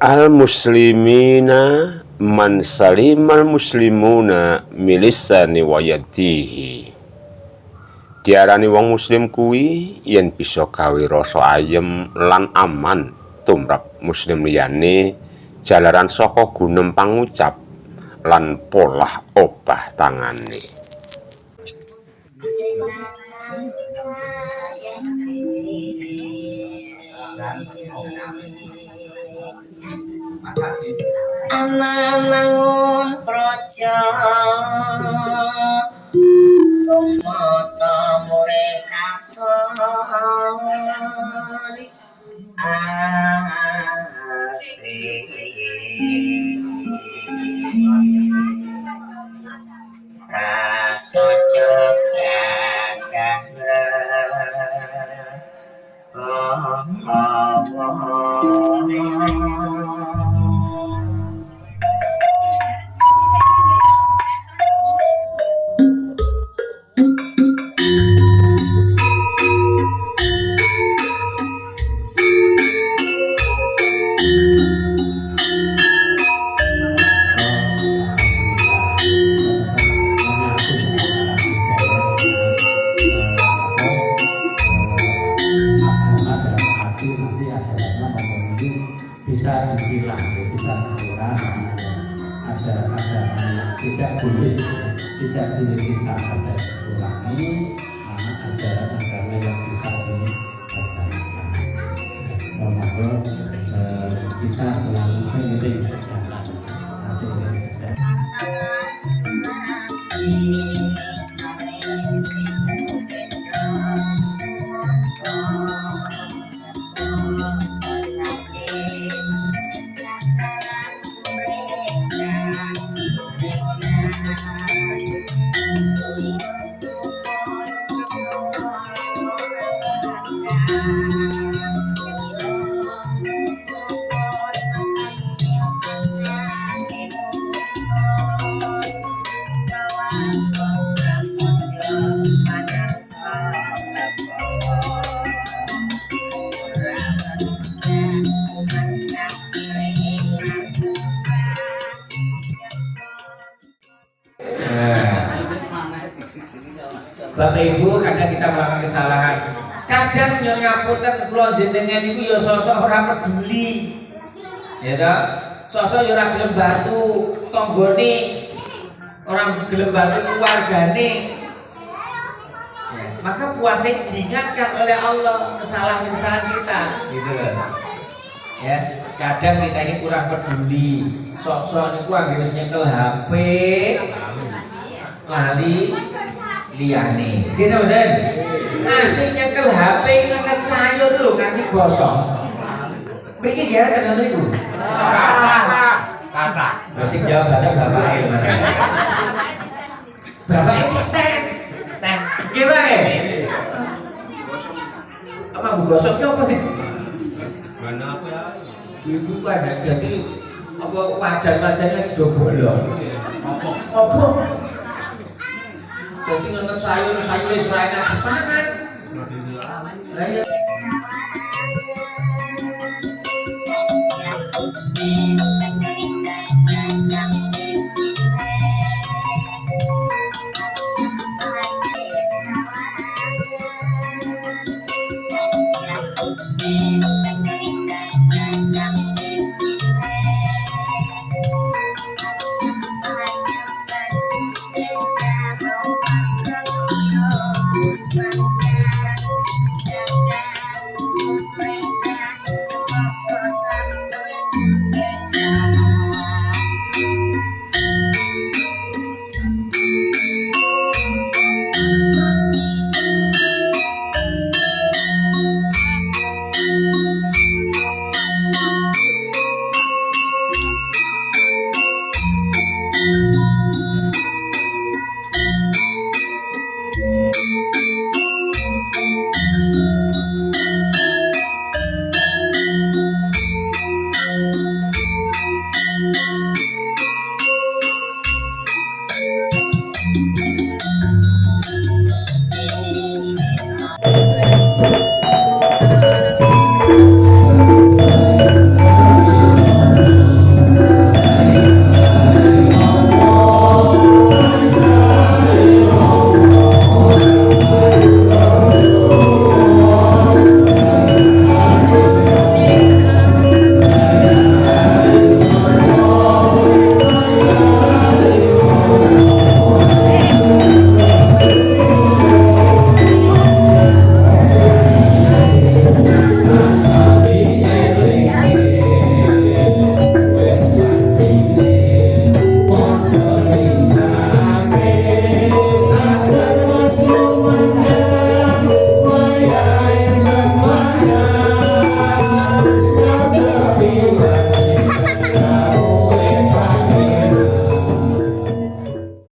Al muslimina man salimal muslimuna milisani wayadihi. Diarani wong muslim kuwi yen bisa gawe rasa ayem lan aman tumrap muslim liyane jalaran saka gunem pangucap lan polah obah tangane. Amangun projo tumata murekaton asih prasaja gagandra bisa dihilang, bisa dikurangi. Ada yang tidak boleh kita ada kurangi, karena ajaran agama yang bisa dipertahankan. Termasuk kita melakukan itu jalan. Bapak Ibu, kadang kita melakukan kesalahan. Kadang yang ngapunten kula jenengan iku ya sosok ora peduli. Ya ta? Sosok ya ora gelem bantu tanggane. Orang gelem bantu keluargane. Ya, maka puasa diingatkan oleh Allah kesalahan-kesalahan kita, gitu loh. Ya, kadang kita ini kurang peduli. Sok-sok niku anggere nyekel HP, lali liyane. Gitu bener. Asik nyekel HP ngekat sayur lho kanthi gosong. Mriki ya tenan niku. Kata. Masih jawabannya bapak ini. Bapak ini teh. Gimana? Apa gosoknya apa nih? Mana aku ya? Ibu ada jadi apa wajan-wajannya jobo loh. Apa? Jadi nonton sayur serai nasi pangan. Lah ya.